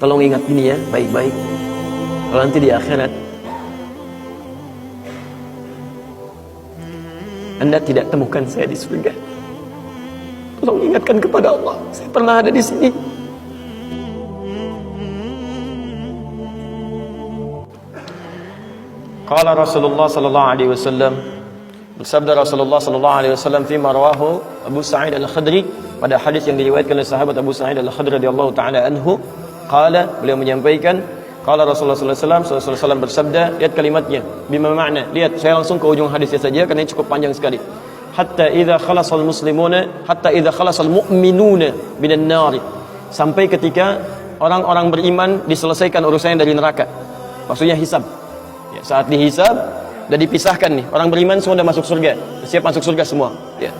Tolong ingat ini ya, baik-baik. Kalau nanti di akhirat Anda tidak temukan saya di surga, tolong ingatkan kepada Allah, saya pernah ada di sini. Qala Rasulullah sallallahu alaihi wasallam, bersabda Rasulullah sallallahu alaihi wasallam fi marwahu Abu Sa'id Al-Khudri, pada hadis yang diriwayatkan oleh sahabat Abu Sa'id Al-Khudri radhiyallahu taala anhu, qala, beliau menyampaikan, qala Rasulullah sallallahu alaihi wasallam bersabda, lihat kalimatnya, bima makna, lihat, saya langsung ke ujung hadisnya saja karena ini cukup panjang sekali. Hatta idza khalasal muslimuna, hatta idza khalasal mu'minuna minan nar, sampai ketika orang-orang beriman diselesaikan urusannya dari neraka, maksudnya hisab. Ya, saat dihisab dan dipisahkan nih, orang beriman semua sudah masuk surga, siap masuk surga semua. Ya.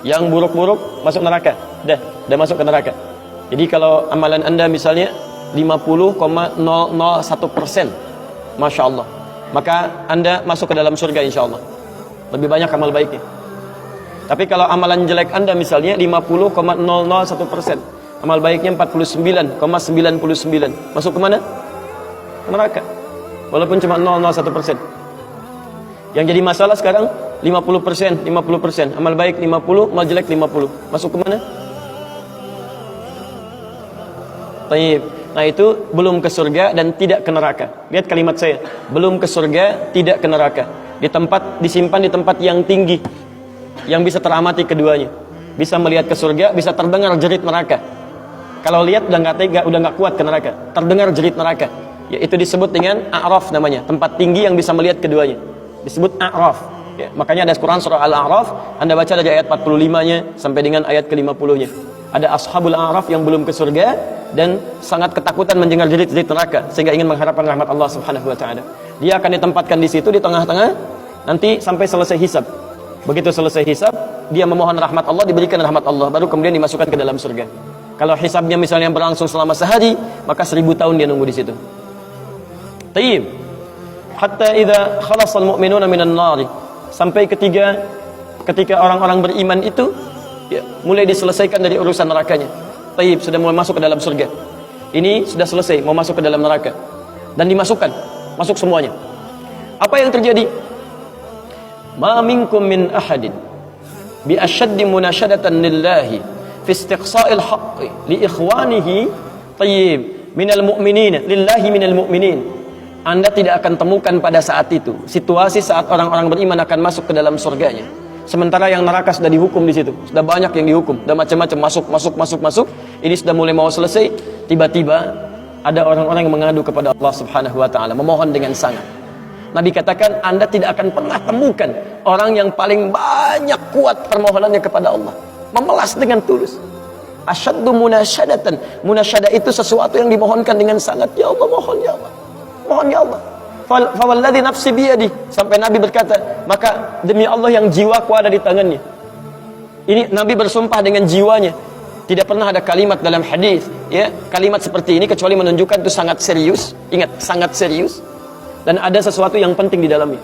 Yang buruk-buruk masuk neraka, dah masuk ke neraka. Jadi kalau amalan Anda misalnya 50,001%, Masya Allah, maka Anda masuk ke dalam surga insya Allah. Lebih banyak amal baiknya. Tapi kalau amalan jelek Anda misalnya 50,001%, amal baiknya 49,99, masuk ke mana? Ke neraka. Walaupun cuma 0,01%. Yang jadi masalah sekarang 50%, amal baik 50, amal jelek 50. Masuk ke mana? Baik. Nah itu belum ke surga dan tidak ke neraka. Lihat kalimat saya, belum ke surga, tidak ke neraka. Disimpan di tempat yang tinggi, yang bisa teramati keduanya. Bisa melihat ke surga, bisa terdengar jerit neraka. Kalau lihat udah nggak tega, udah nggak kuat ke neraka. Terdengar jerit neraka. Yaitu disebut dengan A'raf namanya, tempat tinggi yang bisa melihat keduanya. Disebut A'raf. Ya, makanya ada Quran surah Al-A'raf, Anda baca dari ayat 45-nya sampai dengan ayat ke-50-nya. Ada ashabul A'raf yang belum ke surga dan sangat ketakutan mendengar jerit-jerit neraka sehingga ingin mengharapkan rahmat Allah Subhanahu wa taala. Dia akan ditempatkan di situ di tengah-tengah nanti sampai selesai hisab. Begitu selesai hisab, dia memohon rahmat Allah, diberikan rahmat Allah, baru kemudian dimasukkan ke dalam surga. Kalau hisabnya misalnya berlangsung selama sehari, maka 1000 tahun dia nunggu di situ. Tayyib. Hatta idza khalasal mu'minuna minan nar, sampai ketika orang-orang beriman itu ya, mulai diselesaikan dari urusan nerakanya. Tayyib, sudah mulai masuk ke dalam surga. Ini sudah selesai, mau masuk ke dalam neraka. Dan dimasukkan, masuk semuanya. Apa yang terjadi? Ma minkum min ahadin bi ashaddi munashadatan lillahi fi istiqsa'il haqqi li ikhwanihi, tayyib, minal mu'minin, lillahi minal mu'minin. Anda tidak akan temukan pada saat itu situasi saat orang-orang beriman akan masuk ke dalam surganya, sementara yang neraka sudah dihukum di situ, sudah banyak yang dihukum, sudah macam-macam masuk. Ini sudah mulai mau selesai, tiba-tiba ada orang-orang yang mengadu kepada Allah Subhanahu wa taala, memohon dengan sangat. Nabi katakan, Anda tidak akan pernah temukan orang yang paling banyak kuat permohonannya kepada Allah, memelas dengan tulus. Asyaddu munasyadatan. Munasyadah itu sesuatu yang dimohonkan dengan sangat. Ya Allah, mohon ya Allah. Mohon ya Allah. Fawalladzi nafsi biyadi, sampai Nabi berkata, maka demi Allah yang jiwaku ada di tangannya. Ini Nabi bersumpah dengan jiwanya. Tidak pernah ada kalimat dalam hadis, ya, kalimat seperti ini kecuali menunjukkan itu sangat serius. Ingat, sangat serius. Dan ada sesuatu yang penting di dalamnya.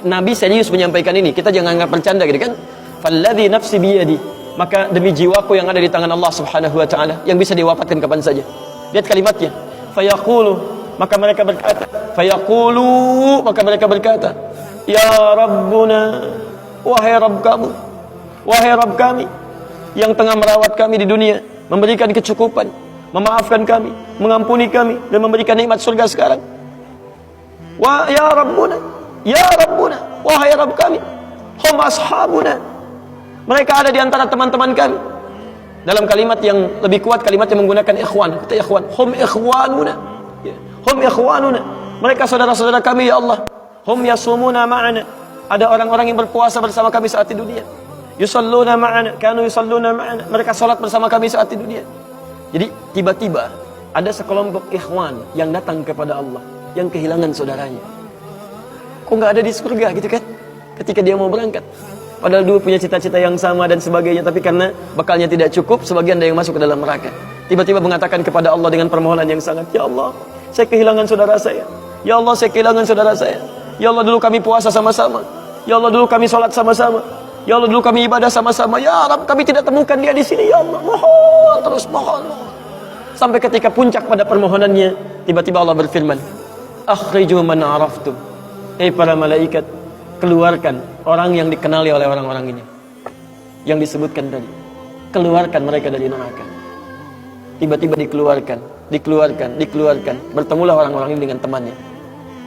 Nabi serius menyampaikan ini. Kita jangan anggap bercanda gitu kan. Falladzi nafsi biyadi, maka demi jiwaku yang ada di tangan Allah Subhanahu wa taala, yang bisa diwafatkan kapan saja. Lihat kalimatnya. Fayaqulu, maka mereka berkata, fayaqulu, maka mereka berkata, ya Rabbuna, wahai Rabb kami yang tengah merawat kami di dunia, memberikan kecukupan, memaafkan kami, mengampuni kami, dan memberikan nikmat surga sekarang. Ya Rabbuna, wahai Rabb kami, hum ashabuna, mereka ada di antara teman-teman kami. Dalam kalimat yang lebih kuat, kalimat yang menggunakan ikhwan, kata ikhwan, hum ikhwanuna, hum ikhwanuna, mereka saudara-saudara kami ya Allah. Hum yasumuna ma'ana, ada orang-orang yang berpuasa bersama kami saat di dunia. Yusalluna ma'ana, kanu yusalluna ma'ana, mereka salat bersama kami saat di dunia. Jadi tiba-tiba ada sekelompok ikhwan yang datang kepada Allah, yang kehilangan saudaranya. Kok nggak ada di surga gitu kan? Ketika dia mau berangkat, padahal dulu punya cita-cita yang sama dan sebagainya, tapi karena bekalnya tidak cukup, sebagian ada yang masuk ke dalam neraka. Tiba-tiba mengatakan kepada Allah dengan permohonan yang sangat, ya Allah, saya kehilangan saudara saya. Ya Allah, saya kehilangan saudara saya. Ya Allah, dulu kami puasa sama-sama. Ya Allah, dulu kami sholat sama-sama. Ya Allah, dulu kami ibadah sama-sama. Ya Rabb, kami tidak temukan dia di sini. Ya Allah, mohon terus, mohon. Sampai ketika puncak pada permohonannya, tiba-tiba Allah berfirman, akhriju man araftum. Para malaikat, keluarkan orang yang dikenali oleh orang-orang ini, yang disebutkan tadi. Keluarkan mereka dari neraka. Tiba-tiba dikeluarkan. Bertemulah orang-orang ini dengan temannya.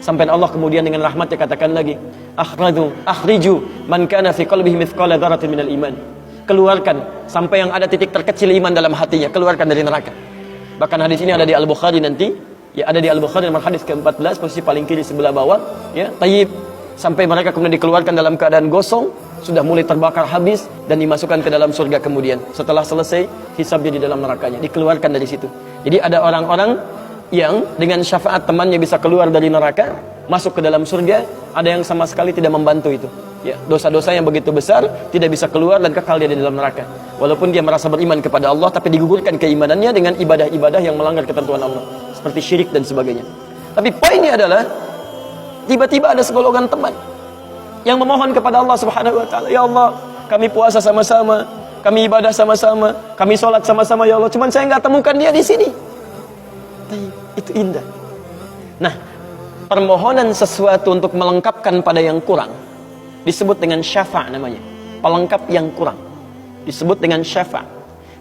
Sampai Allah kemudian dengan rahmatnya katakan lagi, akhriju man kana fi qalbihi mithqala dzarratin minal iman. Keluarkan sampai yang ada titik terkecil iman dalam hatinya, keluarkan dari neraka. Bahkan hadis ini ada di Al-Bukhari nanti, ya ada di Al-Bukhari nomor hadis ke-14, posisi paling kiri sebelah bawah, ya, tayyib. Sampai mereka kemudian dikeluarkan dalam keadaan gosong, sudah mulai terbakar habis dan dimasukkan ke dalam surga kemudian. Setelah selesai hisabnya di dalam nerakanya, dikeluarkan dari situ. Jadi ada orang-orang yang dengan syafaat temannya bisa keluar dari neraka, masuk ke dalam surga, ada yang sama sekali tidak membantu itu. Ya, dosa-dosa yang begitu besar tidak bisa keluar dan kekal dia di dalam neraka. Walaupun dia merasa beriman kepada Allah, tapi digugurkan keimanannya dengan ibadah-ibadah yang melanggar ketentuan Allah, seperti syirik dan sebagainya. Tapi poinnya adalah tiba-tiba ada segolongan teman yang memohon kepada Allah Subhanahu wa taala, ya Allah, kami puasa sama-sama, kami ibadah sama-sama, kami sholat sama-sama ya Allah, cuman saya nggak temukan dia di sini. Itu indah. Nah, permohonan sesuatu untuk melengkapkan pada yang kurang disebut dengan syafa' namanya. Pelengkap yang kurang disebut dengan syafa'.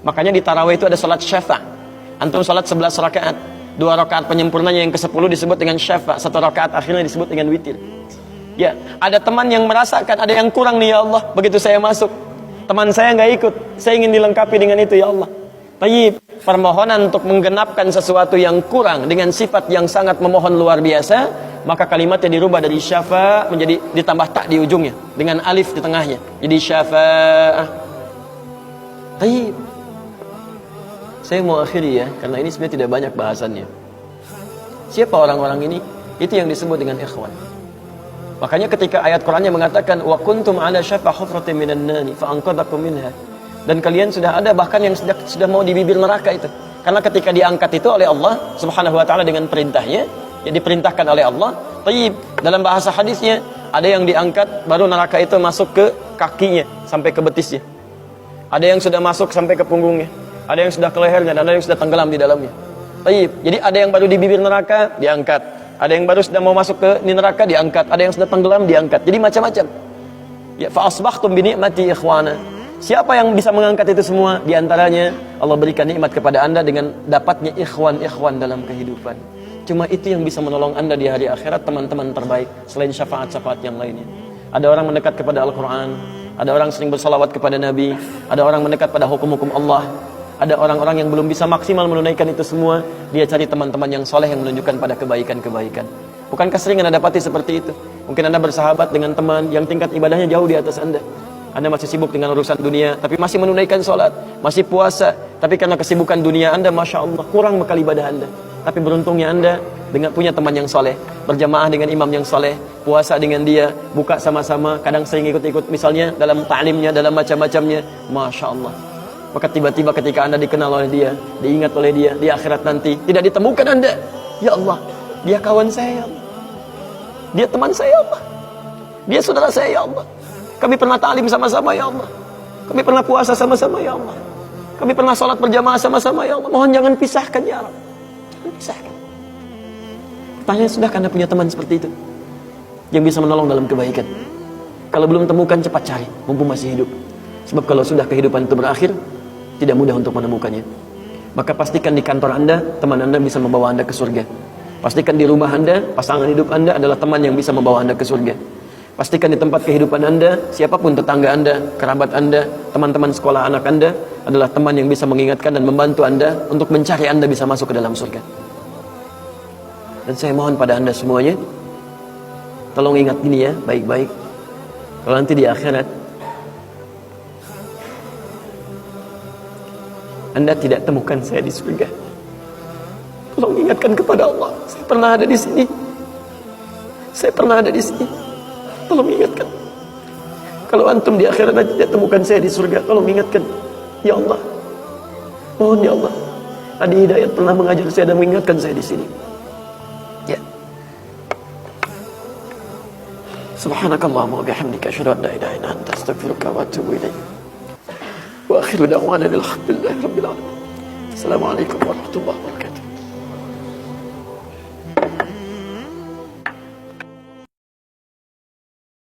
Makanya di tarawih itu ada salat syafa'. Antum salat 11 rakaat, 2 rakaat penyempurnanya yang ke-10 disebut dengan syafa', 1 rakaat akhirnya disebut dengan witir. Ya, ada teman yang merasakan ada yang kurang nih ya Allah, begitu saya masuk, teman saya nggak ikut, saya ingin dilengkapi dengan itu ya Allah. Tayyib, permohonan untuk menggenapkan sesuatu yang kurang dengan sifat yang sangat memohon luar biasa, maka kalimatnya dirubah dari syafa' menjadi ditambah tak di ujungnya dengan alif di tengahnya, jadi syafa'ah. Tayyib. Saya mau akhiri ya, karena ini sebenarnya tidak banyak bahasannya. Siapa orang-orang ini? Itu yang disebut dengan ikhwan. Makanya ketika ayat Qur'annya mengatakan wa kuntum ala syafa hufratin minan nari fa anqadhakum minha, dan kalian sudah ada bahkan yang sudah mau di bibir neraka itu. Karena ketika diangkat itu oleh Allah Subhanahu wa taala dengan perintahnya, ya diperintahkan oleh Allah. Tayyib, dalam bahasa hadisnya ada yang diangkat baru neraka itu masuk ke kakinya sampai ke betisnya. Ada yang sudah masuk sampai ke punggungnya, ada yang sudah ke lehernya, dan ada yang sudah tenggelam di dalamnya. Tayyib, jadi ada yang baru di bibir neraka diangkat, ada yang baru sudah mau masuk ke neraka diangkat, ada yang sudah tenggelam diangkat. Jadi macam-macam. Ya, fa asbahtum bi ni'mati ikhwana. Siapa yang bisa mengangkat itu semua? Di antaranya Allah berikan nikmat kepada Anda dengan dapatnya ikhwan-ikhwan dalam kehidupan. Cuma itu yang bisa menolong Anda di hari akhirat, teman-teman terbaik selain syafaat-syafaat yang lainnya. Ada orang mendekat kepada Al-Quran, ada orang sering bersalawat kepada Nabi, ada orang mendekat pada hukum-hukum Allah. Ada orang-orang yang belum bisa maksimal menunaikan itu semua, dia cari teman-teman yang soleh yang menunjukkan pada kebaikan-kebaikan. Bukankah sering Anda dapati seperti itu? Mungkin Anda bersahabat dengan teman yang tingkat ibadahnya jauh di atas Anda. Anda masih sibuk dengan urusan dunia, tapi masih menunaikan sholat, masih puasa, tapi karena kesibukan dunia Anda, Masya Allah, kurang bekal ibadah Anda. Tapi beruntungnya Anda dengan punya teman yang soleh, berjamaah dengan imam yang soleh, puasa dengan dia, buka sama-sama, kadang sering ikut-ikut misalnya dalam ta'limnya, dalam macam-macamnya, Masya Allah. Maka tiba-tiba ketika Anda dikenal oleh dia, diingat oleh dia, di akhirat nanti, tidak ditemukan Anda. Ya Allah, dia kawan saya, ya Allah. Dia teman saya, ya Allah. Dia saudara saya, ya Allah. Kami pernah ta'lim sama-sama, ya Allah. Kami pernah puasa sama-sama, ya Allah. Kami pernah sholat berjamaah sama-sama, ya Allah. Mohon jangan pisahkan, ya Allah. Jangan pisahkan. Pertanyaan, sudahkah Anda punya teman seperti itu? Yang bisa menolong dalam kebaikan? Kalau belum temukan, cepat cari, mumpung masih hidup. Sebab kalau sudah kehidupan itu berakhir, tidak mudah untuk menemukannya. Maka pastikan di kantor Anda, teman Anda bisa membawa Anda ke surga. Pastikan di rumah Anda, pasangan hidup Anda adalah teman yang bisa membawa Anda ke surga. Pastikan di tempat kehidupan Anda, siapapun tetangga Anda, kerabat Anda, teman-teman sekolah anak Anda adalah teman yang bisa mengingatkan dan membantu Anda untuk mencari Anda bisa masuk ke dalam surga. Dan saya mohon pada Anda semuanya, tolong ingat ini ya, baik-baik. Kalau nanti di akhirat Anda tidak temukan saya di surga, tolong ingatkan kepada Allah, saya pernah ada di sini. Saya pernah ada di sini. Tolong ingatkan. Kalau antum di akhirat nanti tidak temukan saya di surga, tolong ingatkan. Ya Allah, mohon ya Allah, Adi Hidayat pernah mengajar saya dan mengingatkan saya di sini. Ya. Subhanakallahumma wa bihamdika asyhadu an la ilaha illa anta astaghfiruka wa atubu ilaik. Wa akhiru da'wana alhamdulillahi rabbil alamin. Assalamualaikum warahmatullahi wabarakatuh.